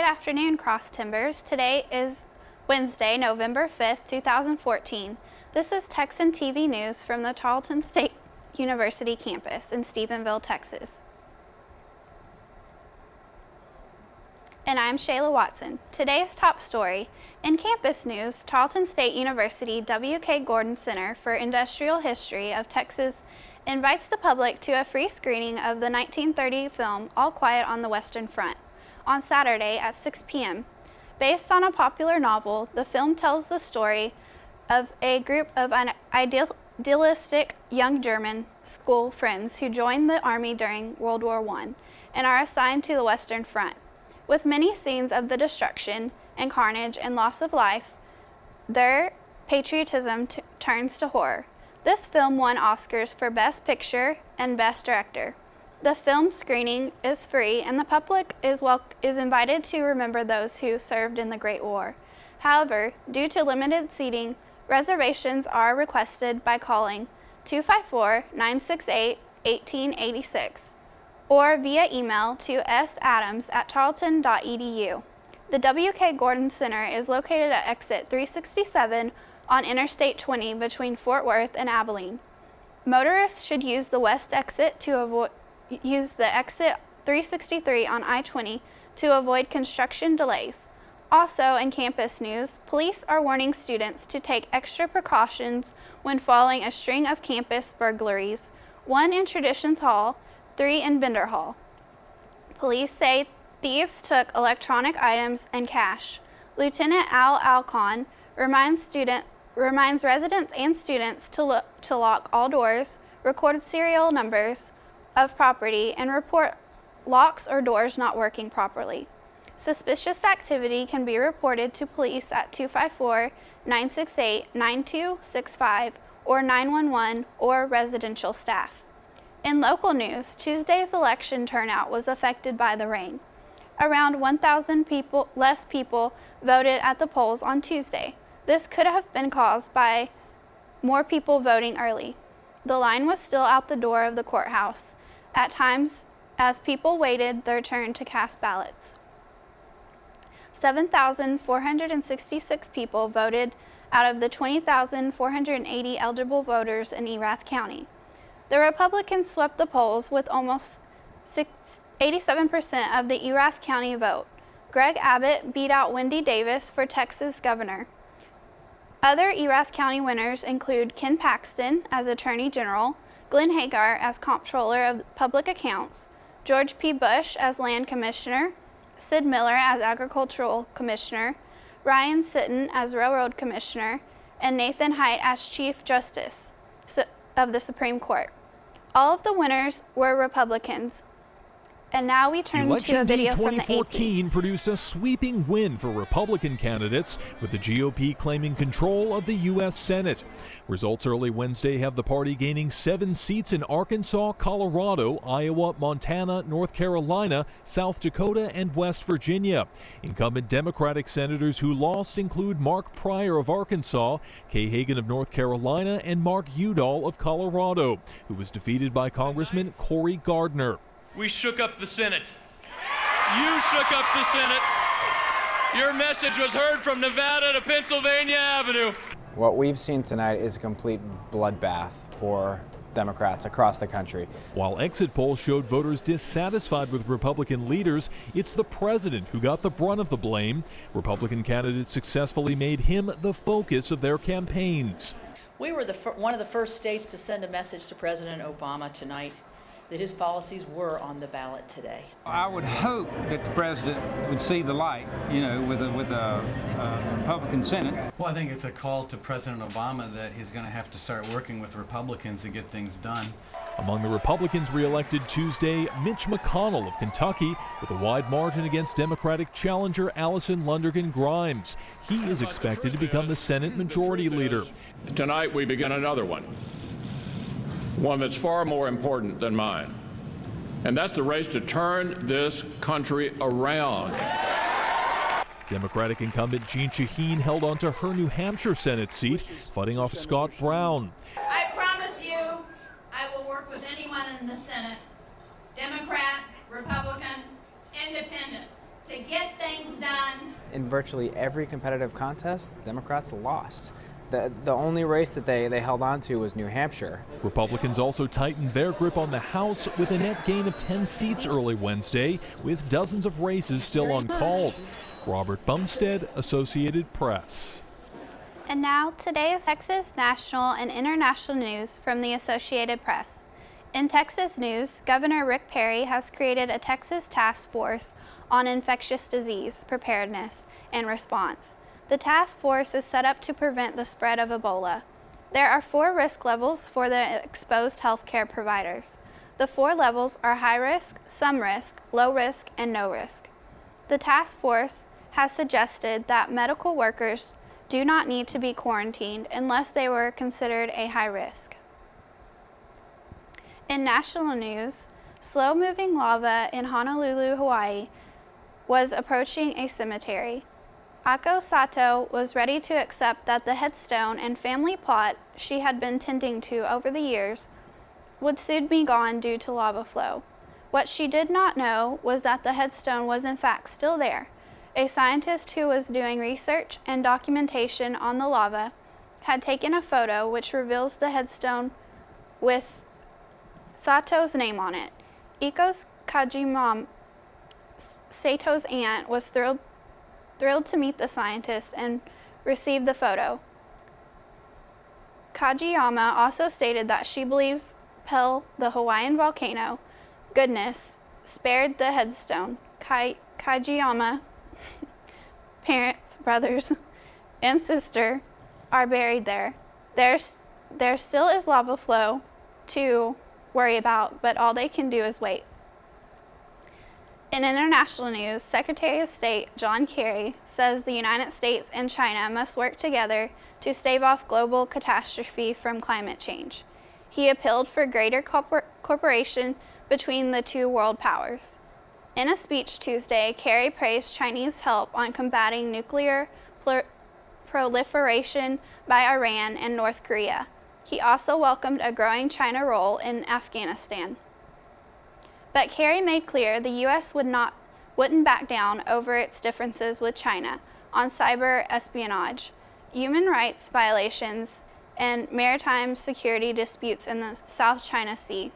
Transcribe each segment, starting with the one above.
Good afternoon, Cross Timbers. Today is Wednesday, November 5th, 2014. This is Texan TV news from the Tarleton State University campus in Stephenville, Texas. And I'm Shala Watson. Today's top story. In campus news, Tarleton State University W.K. Gordon Center for Industrial History of Texas invites the public to a free screening of the 1930 film All Quiet on the Western Front on Saturday at 6 p.m. Based on a popular novel, the film tells the story of a group of idealistic young German school friends who joined the army during World War I and are assigned to the Western Front. With many scenes of the destruction and carnage and loss of life, their patriotism turns to horror. This film won Oscars for Best Picture and Best Director. The film screening is free, and the public is invited to remember those who served in the Great War. However, due to limited seating, reservations are requested by calling 254-968-1886 or via email to sadams@Tarleton.edu. The W.K. Gordon Center is located at exit 367 on Interstate 20 between Fort Worth and Abilene. Motorists should use the west exit use the exit 363 on I-20 to avoid construction delays. Also, in campus news, police are warning students to take extra precautions when following a string of campus burglaries, 1 in Traditions Hall, 3 in Bender Hall. Police say thieves took electronic items and cash. Lieutenant Al Alcon reminds residents and students to lock all doors, record serial numbers of property, and report locks or doors not working properly. Suspicious activity can be reported to police at 254-968-9265 or 911 or residential staff. In local news, Tuesday's election turnout was affected by the rain. Around 1,000 less people voted at the polls on Tuesday. This could have been caused by more people voting early. The line was still out the door of the courthouse at times as people waited their turn to cast ballots. 7,466 people voted out of the 20,480 eligible voters in Erath County. The Republicans swept the polls with almost 87% of the Erath County vote. Greg Abbott beat out Wendy Davis for Texas governor. Other Erath County winners include Ken Paxton as Attorney General, Glenn Hagar as Comptroller of Public Accounts, George P. Bush as Land Commissioner, Sid Miller as Agricultural Commissioner, Ryan Sitton as Railroad Commissioner, and Nathan Haidt as Chief Justice of the Supreme Court. All of the winners were Republicans. And now we turn to a video from the AP. Election Day 2014 produced a sweeping win for Republican candidates, with the GOP claiming control of the U.S. Senate. Results early Wednesday have the party gaining 7 seats in Arkansas, Colorado, Iowa, Montana, North Carolina, South Dakota, and West Virginia. Incumbent Democratic senators who lost include Mark Pryor of Arkansas, Kay Hagan of North Carolina, and Mark Udall of Colorado, who was defeated by Congressman Cory Gardner. We shook up the Senate. You shook up the Senate. Your message was heard from Nevada to Pennsylvania Avenue. What we've seen tonight is a complete bloodbath for Democrats across the country. While exit polls showed voters dissatisfied with Republican leaders, it's the president who got the brunt of the blame. Republican candidates successfully made him the focus of their campaigns. We were one of the first states to send a message to President Obama tonight that his policies were on the ballot today. I would hope that the president would see the light, with a Republican Senate. Well, I think it's a call to President Obama that he's going to have to start working with Republicans to get things done. Among the Republicans reelected Tuesday, Mitch McConnell of Kentucky, with a wide margin against Democratic challenger Allison Lundergan Grimes. He is expected to become the Senate Majority Leader. Tonight we begin another one that's far more important than mine, and that's the race to turn this country around. Democratic incumbent Jeanne Shaheen held on to her New Hampshire Senate seat, fighting off Scott Brown. I promise you I will work with anyone in the Senate, Democrat, Republican, Independent, to get things done. In virtually every competitive contest, Democrats lost. The only race that they held on to was New Hampshire. Republicans also tightened their grip on the House with a net gain of 10 seats early Wednesday, with dozens of races still uncalled. Robert Bumstead, Associated Press. And now, today's Texas national and international news from the Associated Press. In Texas news, Governor Rick Perry has created a Texas task force on infectious disease preparedness and response. The task force is set up to prevent the spread of Ebola. There are 4 risk levels for the exposed healthcare providers. The 4 levels are high risk, some risk, low risk, and no risk. The task force has suggested that medical workers do not need to be quarantined unless they were considered a high risk. In national news, slow-moving lava in Honolulu, Hawaii was approaching a cemetery. Ako Sato was ready to accept that the headstone and family plot she had been tending to over the years would soon be gone due to lava flow. What she did not know was that the headstone was in fact still there. A scientist who was doing research and documentation on the lava had taken a photo which reveals the headstone with Sato's name on it. Iko's Kajimam, Sato's aunt, was thrilled to meet the scientist and receive the photo. Kajiyama also stated that she believes Pele, the Hawaiian volcano, goodness, spared the headstone. Kajiyama, parents, brothers, and sister are buried there. There still is lava flow to worry about, but all they can do is wait. In international news, Secretary of State John Kerry says the United States and China must work together to stave off global catastrophe from climate change. He appealed for greater cooperation between the 2 world powers. In a speech Tuesday, Kerry praised Chinese help on combating nuclear proliferation by Iran and North Korea. He also welcomed a growing China role in Afghanistan. But Kerry made clear the U.S. wouldn't back down over its differences with China on cyber espionage, human rights violations, and maritime security disputes in the South China Sea.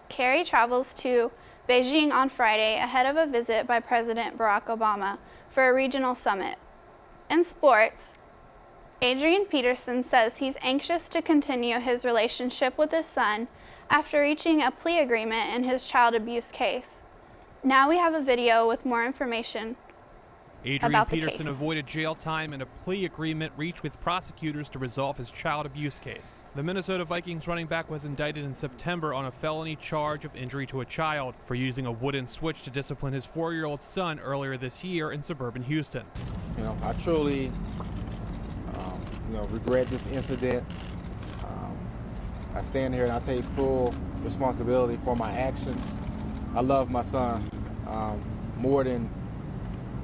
Kerry travels to Beijing on Friday ahead of a visit by President Barack Obama for a regional summit. In sports, Adrian Peterson says he's anxious to continue his relationship with his son after reaching a plea agreement in his child abuse case. Now we have a video with more information about the case. Adrian Peterson avoided jail time in a plea agreement reached with prosecutors to resolve his child abuse case. The Minnesota Vikings running back was indicted in September on a felony charge of injury to a child for using a wooden switch to discipline his 4-year-old son earlier this year in suburban Houston. I truly regret this incident. I stand here and I take full responsibility for my actions. I love my son more than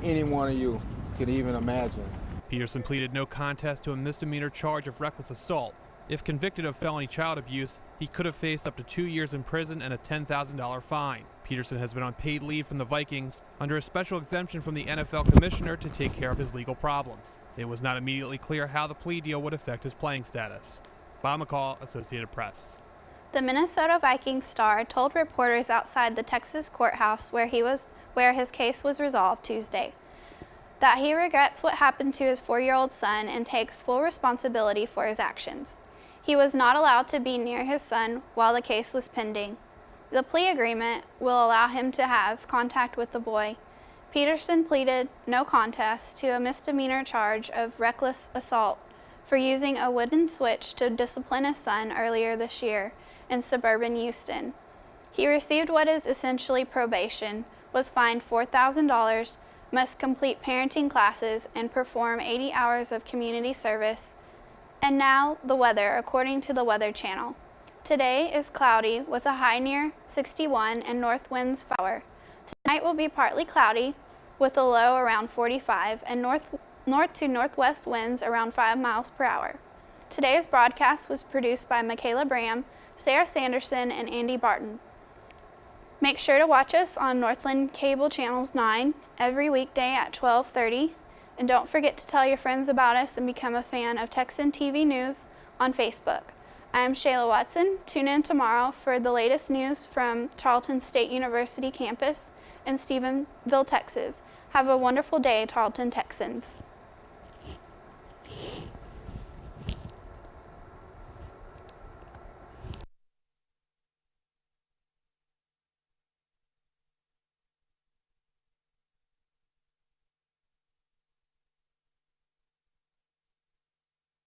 any one of you could even imagine. Peterson pleaded no contest to a misdemeanor charge of reckless assault. If convicted of felony child abuse, he could have faced up to 2 years in prison and a $10,000 fine. Peterson has been on paid leave from the Vikings under a special exemption from the NFL commissioner to take care of his legal problems. It was not immediately clear how the plea deal would affect his playing status. Bob McCall, Associated Press. The Minnesota Vikings star told reporters outside the Texas courthouse where his case was resolved Tuesday that he regrets what happened to his 4-year-old son and takes full responsibility for his actions. He was not allowed to be near his son while the case was pending. The plea agreement will allow him to have contact with the boy. Peterson pleaded no contest to a misdemeanor charge of reckless assault for using a wooden switch to discipline his son earlier this year in suburban Houston. He received what is essentially probation, was fined $4,000, must complete parenting classes, and perform 80 hours of community service. And now the weather, according to the Weather Channel. Today is cloudy with a high near 61 and north winds 4. Tonight will be partly cloudy with a low around 45 and north to northwest winds around 5 miles per hour. Today's broadcast was produced by Michaela Bram, Sarah Sanderson, and Andy Barton. Make sure to watch us on Northland Cable Channel's 9 every weekday at 12:30. And don't forget to tell your friends about us and become a fan of Texan TV News on Facebook. I am Shala Watson. Tune in tomorrow for the latest news from Tarleton State University campus in Stephenville, Texas. Have a wonderful day, Tarleton Texans.